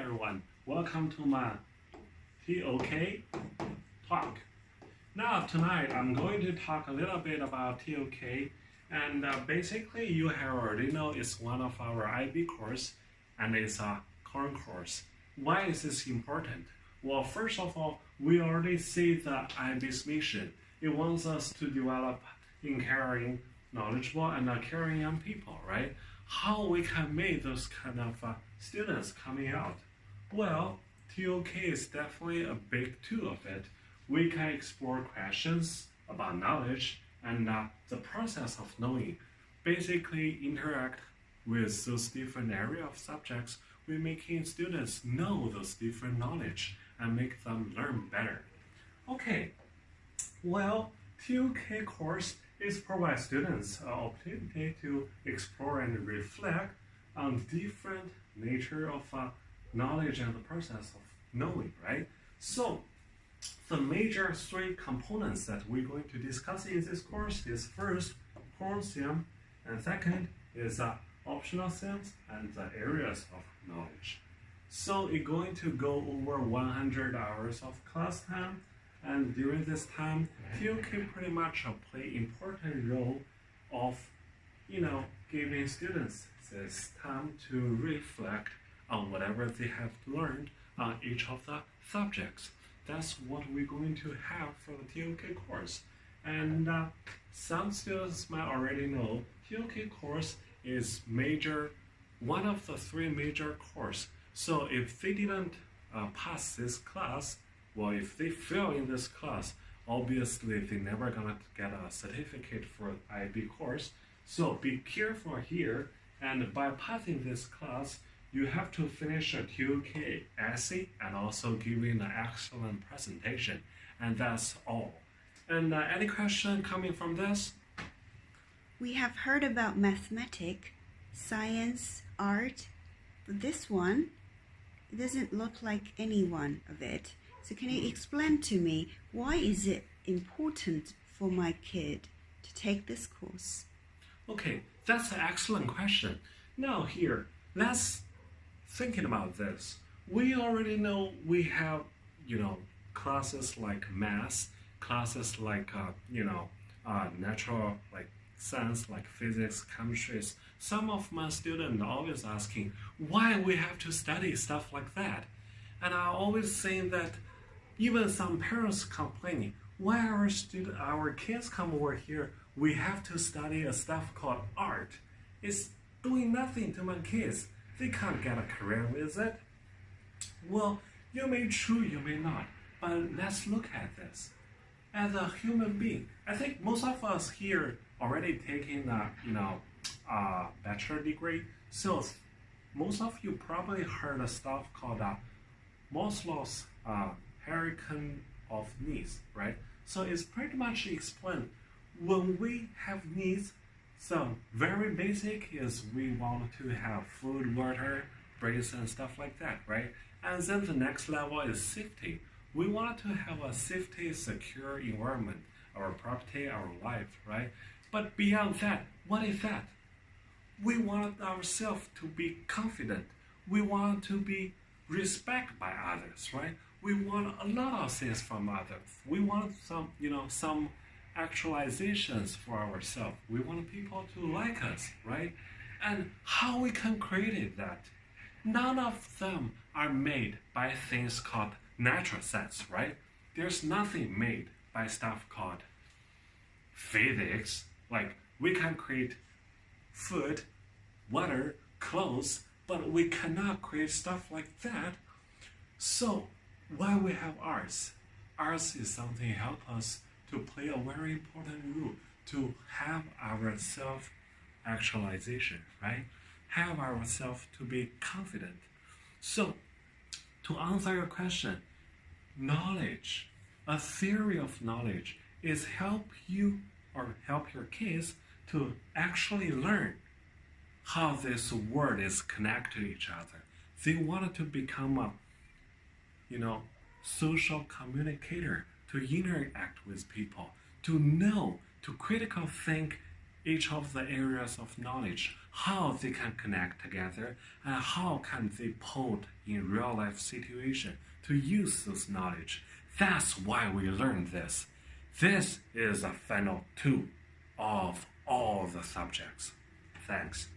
everyone, welcome to my TOK talk. Now tonight I'm going to talk a little bit about TOK, and basically you have already know it's one of our IB course and it's a core course. Why is this important? Well, first of all, we already see the IB's mission. It wants us to develop in caring, knowledgeable, and caring young people, right? How we can make those kind of students coming out? Well, TOK is definitely a big tool of it. We can explore questions about knowledge and the process of knowing. Basically, interact with those different area of subjects. We're making students know those different knowledge and make them learn better. Okay, well, TOK course is provide students an opportunity to explore and reflect on different nature of knowledge and the process of knowing, right? So the major three components that we're going to discuss in this course is first, core theme, and second is optional themes and the areas of knowledge. So it's going to go over 100 hours of class time, and during this time, TOK pretty much play important role of, giving students this time to reflect on whatever they have learned on each of the subjects. That's what we're going to have for the TOK course. And some students might already know TOK course is one of the three major courses. So if they didn't pass this class, well, if they fail in this class, obviously they're never gonna get a certificate for IB course. So be careful here, and by passing this class, you have to finish a TOK essay and also giving an excellent presentation, and that's all. And any question coming from this? We have heard about mathematics, science, art, but this one, it doesn't look like any one of it. So can you explain to me, why is it important for my kid to take this course? Okay, that's an excellent question. Now here, let's thinking about this. We already know we have, classes like math, classes like, natural, like science, like physics, chemistry. Some of my students are always asking, why we have to study stuff like that? And I always saying that even some parents complaining, why our kids come over here, we have to study a stuff called art. It's doing nothing to my kids. They can't get a career with it. Well, you may true, you may not, but let's look at this. As a human being, I think most of us here already taking a bachelor degree, so most of you probably heard a stuff called Maslow's hierarchy of needs, right? So it's pretty much explained when we have needs. So very basic is we want to have food, water, breath, and stuff like that, right? And then the next level is safety. We want to have a safety, secure environment, our property, our life, right? But beyond that, what is that? We want ourselves to be confident. We want to be respected by others, right? We want a lot of things from others. We want some actualizations for ourselves. We want people to like us, right? And how we can create that? None of them are made by things called natural science, right? There's nothing made by stuff called physics. Like we can create food, water, clothes, but we cannot create stuff like that. So why we have arts? Arts is something help us to play a very important role to have our self-actualization, right? Have ourselves to be confident. So to answer your question, knowledge, a theory of knowledge is help you or help your kids to actually learn how this world is connected to each other. They wanted to become a social communicator, to interact with people, to know, to critical think each of the areas of knowledge, how they can connect together, and how can they put in real life situation to use this knowledge. That's why we learn this. This is a final two of all the subjects. Thanks.